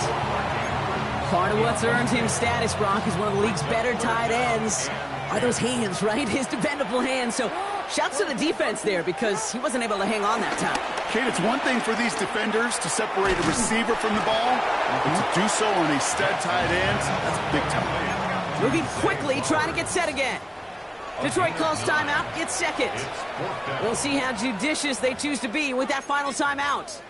Part of what's earned him status, Brock, is one of the league's better tight ends. Are those hands, right? His dependable hands. So shouts to the defense there because he wasn't able to hang on that time. Kate, it's one thing for these defenders to separate a receiver from the ball, but to do so on a stud tight end, that's big time. Moving quickly, trying to get set again. Detroit calls timeout. It's 2nd. We'll see how judicious they choose to be with that final timeout.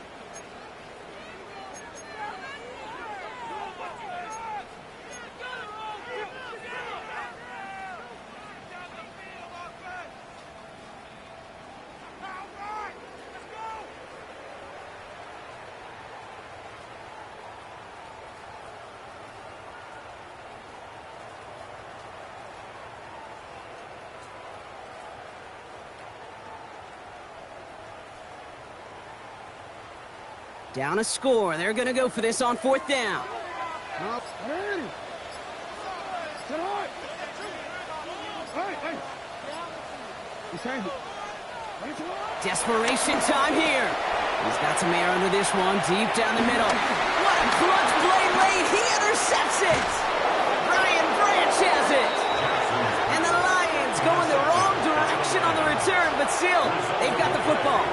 Down a score. They're going to go for this on 4th down. Desperation time here. He's got some air under this one, deep down the middle. What a clutch play late. He intercepts it. Brian Branch has it. And the Lions go in the wrong direction on the return, but still, they've got the football.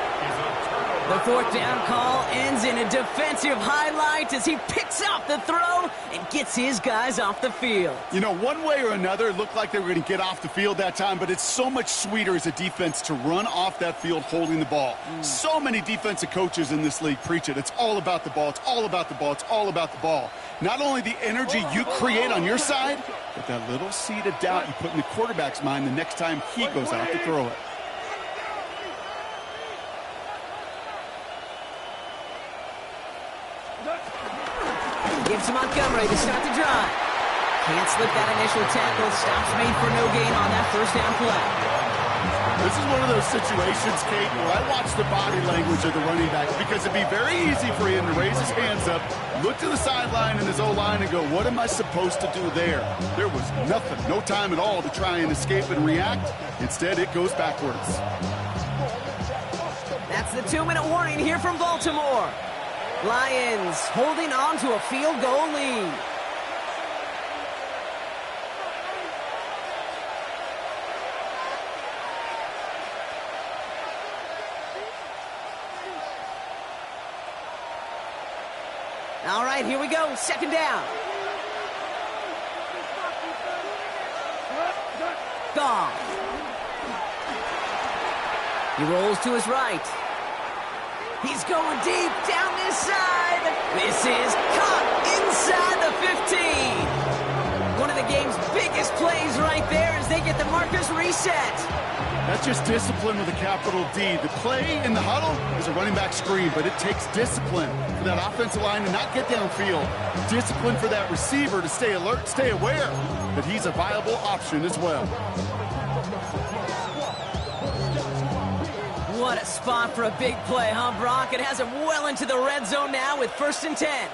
The 4th down call ends in a defensive highlight as he picks out the throw and gets his guys off the field. You know, one way or another, it looked like they were going to get off the field that time, but it's so much sweeter as a defense to run off that field holding the ball. So many defensive coaches in this league preach it. It's all about the ball. It's all about the ball. It's all about the ball. Not only the energy you create on your side, but that little seed of doubt you put in the quarterback's mind the next time he goes out to throw it. Gives to Montgomery to start the drive. Can't slip that initial tackle. Stops made for no gain on that 1st down play. This is one of those situations, Kate, where I watch the body language of the running back because it'd be very easy for him to raise his hands up, look to the sideline and his O-line and go, what am I supposed to do there? There was nothing, no time at all to try and escape and react. Instead, it goes backwards. That's the 2-minute warning here from Baltimore. Lions holding on to a field goal lead. All right, here we go. 2nd down. Goff. He rolls to his right. He's going deep down this side. This is caught inside the 15. One of the game's biggest plays right there as they get the markers reset. That's just discipline with a capital D. The play in the huddle is a running back screen, but it takes discipline for that offensive line to not get downfield. Discipline for that receiver to stay alert, stay aware that he's a viable option as well. What a spot for a big play, huh, Brock? It has him well into the red zone now with 1st and 10.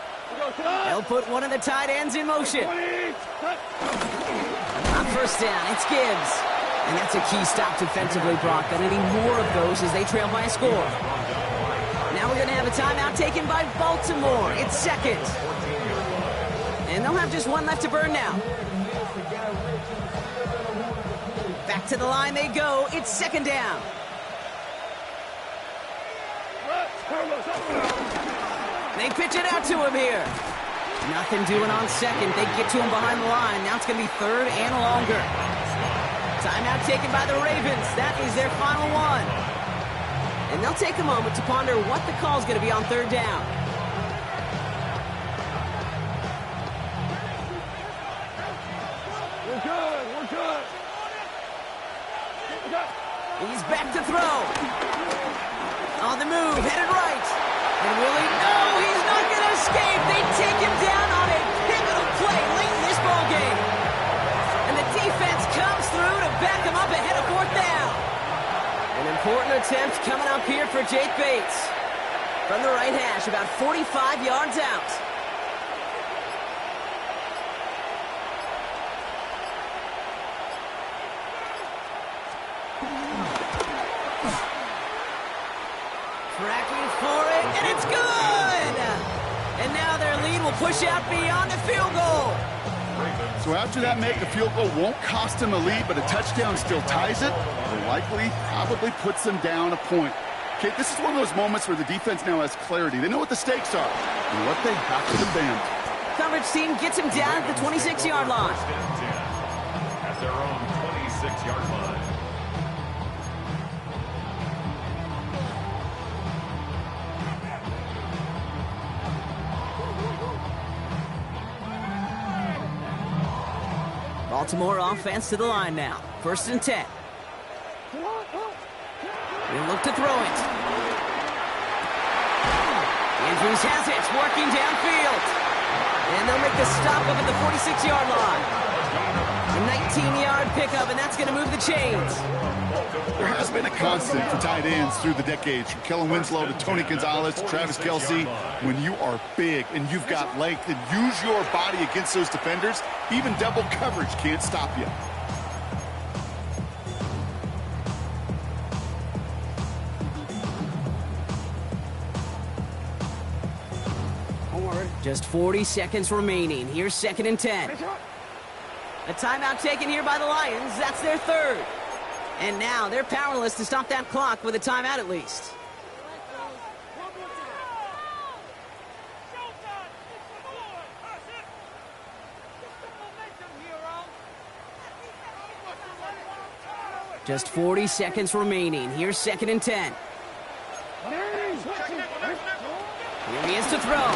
They'll put one of the tight ends in motion. On 1st down, it's Gibbs. And that's a key stop defensively, Brock. Gonna need more of those as they trail by a score. Now we're gonna have a timeout taken by Baltimore. It's 2nd. And they'll have just one left to burn now. Back to the line they go. It's 2nd down. They pitch it out to him here. Nothing doing on 2nd. They get to him behind the line. Now it's going to be 3rd and longer. Timeout taken by the Ravens. That is their final one. And they'll take a moment to ponder what the call is going to be on 3rd down. We're good. He's back to throw. On the move, headed right. And will he? No, he's not going to escape. They take him down on a pivotal play late in this ballgame. And the defense comes through to back him up ahead of 4th down. An important attempt coming up here for Jake Bates. From the right hash, about 45 yards out. Tracking for it, and it's good! And now their lead will push out beyond the field goal. So after that make, a field goal won't cost them a lead, but a touchdown still ties it, or likely probably puts them down a point. Okay, this is one of those moments where the defense now has clarity. They know what the stakes are and what they have to defend. Coverage team gets him down at the 26-yard line. At their own 26-yard line. Baltimore offense to the line now. 1st and 10. He'll look to throw it. Andrews has it, working downfield. And they'll make the stop up at the 46-yard line. A 19-yard pickup, and that's going to move the chains. There has been a constant for tight ends through the decades, from Kellen Winslow to Tony Gonzalez to Travis Kelce. When you are big and you've got length and use your body against those defenders, even double coverage can't stop you. Just 40 seconds remaining. Here's 2nd and 10. A timeout taken here by the Lions. That's their 3rd. And now they're powerless to stop that clock with a timeout at least. Just 40 seconds remaining. Here's 2nd and 10. Here he is to throw.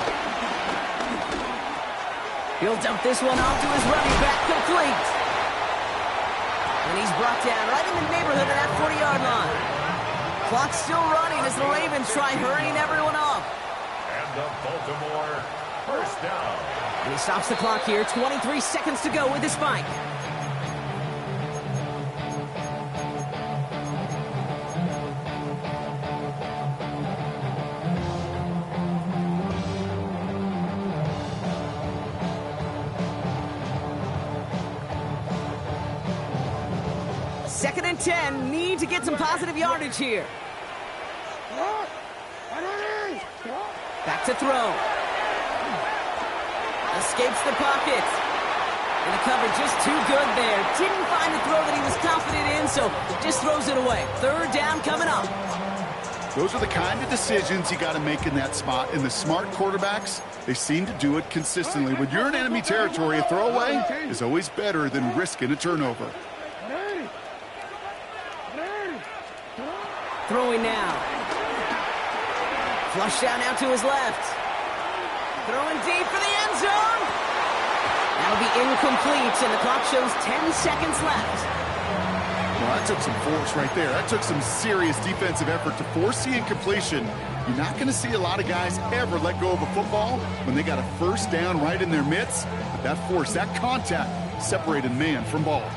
He'll dump this one off to his running back, complete. And he's brought down right in the neighborhood of that 40-yard line. Clock's still running as the Ravens try hurrying everyone off. And the Baltimore first down. And he stops the clock here. 23 seconds to go with the spike. Second and 10, need to get some positive yardage here. Back to throw. Escapes the pocket. And the cover just too good there. Didn't find the throw that he was confident in, so just throws it away. 3rd down coming up. Those are the kind of decisions you got to make in that spot. And the smart quarterbacks, they seem to do it consistently. When you're in enemy territory, a throwaway is always better than risking a turnover. Throwing now. Flush down out to his left. Throwing deep for the end zone. That'll be incomplete, and the clock shows 10 seconds left. Well, that took some force right there. That took some serious defensive effort to force the incompletion. You're not going to see a lot of guys ever let go of a football when they got a first down right in their midst. But that force, that contact, separated man from ball.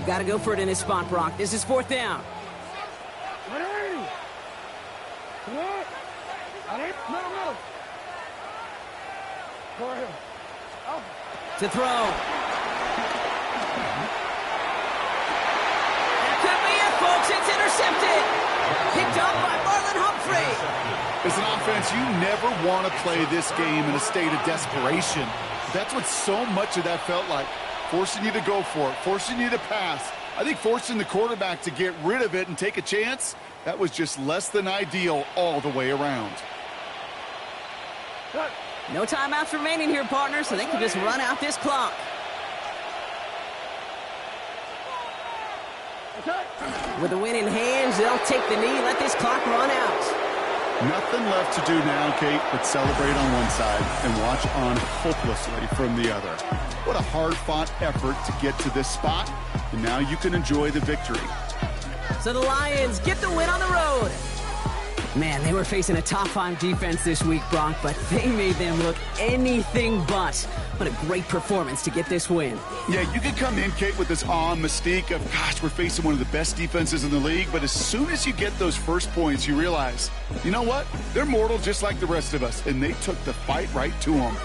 Got to go for it in his spot, Brock. This is 4th down. To throw. That could be it, folks. It's intercepted. Picked up by Marlon Humphrey. As an offense, you never want to play this game in a state of desperation. That's what so much of that felt like. Forcing you to go for it, forcing you to pass. I think forcing the quarterback to get rid of it and take a chance, that was just less than ideal all the way around. No timeouts remaining here, partners, so they can just run out this clock. With the win in hands, they'll take the knee, let this clock run out. Nothing left to do now, Kate, but celebrate on one side and watch on hopelessly from the other. What a hard-fought effort to get to this spot, and now you can enjoy the victory. So the Lions get the win on the road. Man, they were facing a top-5 defense this week, Bronk, but they made them look anything but. What a great performance to get this win. Yeah, you could come in, Kate, with this awe and mystique of, gosh, we're facing one of the best defenses in the league, but as soon as you get those first points, you realize, you know what? They're mortal just like the rest of us, and they took the fight right to them.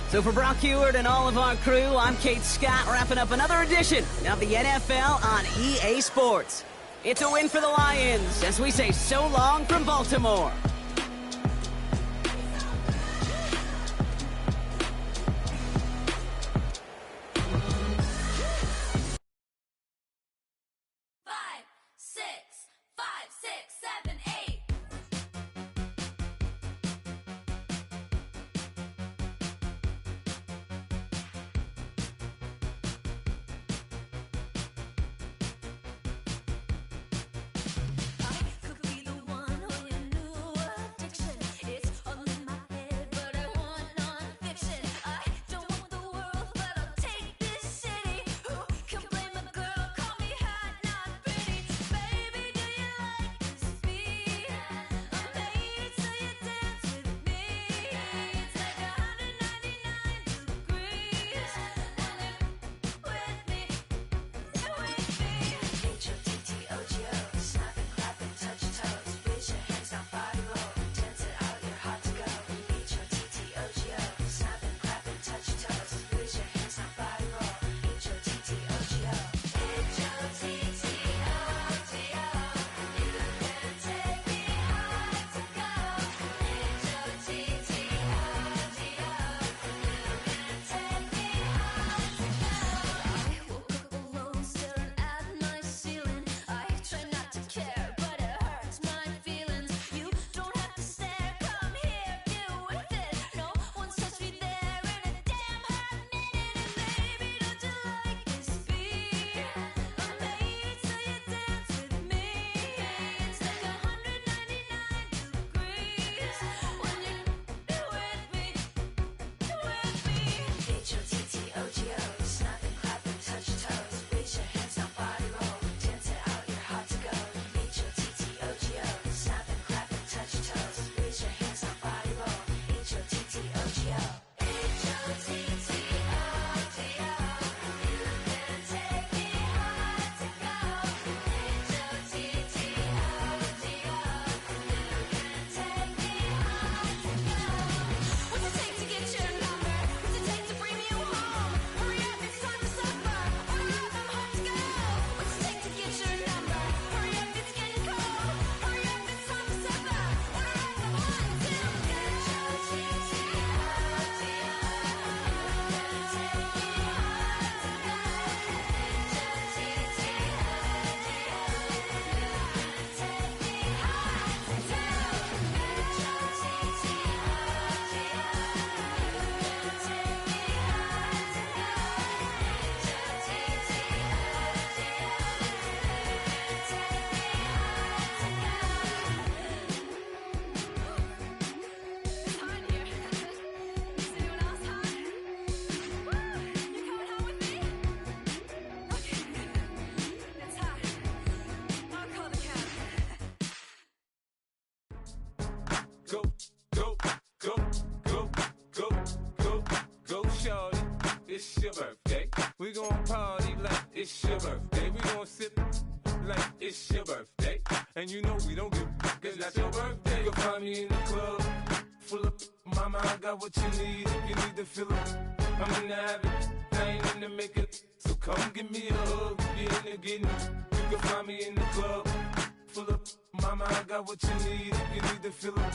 So for Brock Huard and all of our crew, I'm Kate Scott, wrapping up another edition of the NFL on EA Sports. It's a win for the Lions, as we say so long from Baltimore. Could be the one who you knew. your birthday. We gon' party like it's your birthday. We gon' sip like it's your birthday. And you know we don't give cause that's your birthday. You'll find me in the club, full of mama, I got what you need. If you need to fill up, I'm in the habit, I ain't in the making. So come give me a hug, if you're in the getting. You can find me in the club, full of mama, I got what you need. If you need to fill up,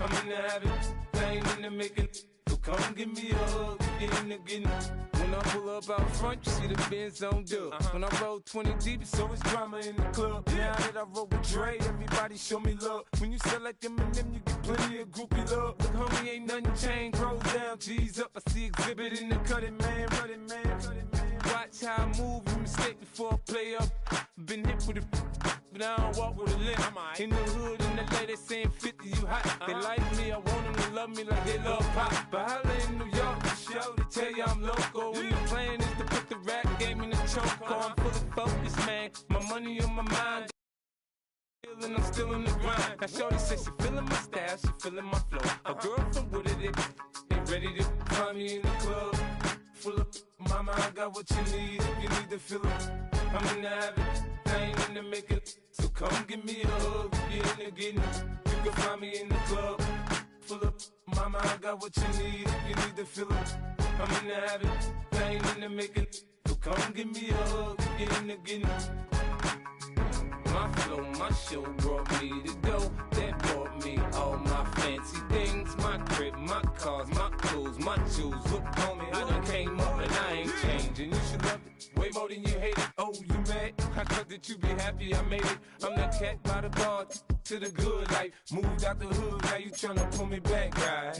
I'm in the habit, I ain't in the making. So come give me a hug, if you're in the getting. When I pull up out front, you see the Benz on dub. When I roll 20 deep, so it's drama in the club. Now that I roll with Dre, everybody show me love. When you sell like Eminem, you get plenty of groupie love. Look, homie, ain't nothing changed. Rolls down, G's up. I see exhibit in the cutting, man. Running, man. Watch how I move, you mistake before I play up. Been hit with a but I don't walk with a limp. In the hood, in the lady saying 50, you hot. They like me, I want them to love me like they love pop. But holla in New York, the show to tell you I'm local. And the plan is to put the rap game in the choke. I'm full of focus, man. My money on my mind. And I'm still in the grind. Now shorty says she feeling my style, she feeling my flow. A girl from Wooded, ain't ready to find me in the club. Full of mama, I got what you need. If you need to fill up, I'm in the habit, I ain't in the making. So come give me a hug, if you're in the getting. You can find me in the club. Full of mama, I got what you need. If you need to fill up, I'm in the habit, I ain't in the making. So come give me a hug, if you're in the getting. My flow, my show brought me the dough that brought me all my fancy things. My crib, my cars, my clothes, my shoes. Look, homie, I done came up and I ain't changing. You should love it way more than you hate it. Oh, you mad? I thought that you be happy I made it. I'm that cat by the bar to the good life. Moved out the hood, now you tryna pull me back, right?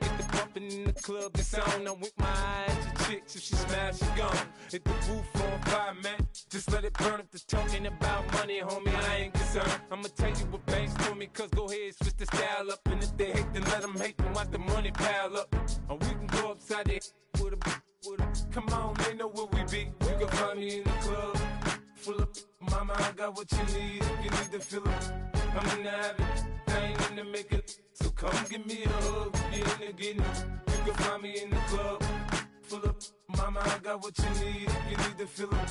Get the bumpin' in the club, the sound. I'm with my eyes to chicks. If she smash, she gone. Hit the roof on fire, man. Just let it burn. If they're talking about money, homie, I ain't concerned. I'ma tell you what banks for me, cause go ahead, switch the style up. And if they hate, then let them hate, then watch the money pile up. Or we can go upside there with a come on, they know where we be. You can find me in the club, full of mama, I got what you need. If you need to fill up, I'm in the habit, I ain't in the making. So come give me a hug, if you're in the getting. You can find me in the club, full of mama, I got what you need. If you need to fill up,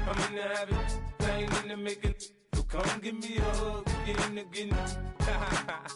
I'm in the habit, I ain't in the making. So come give me a hug, if you're in the getting.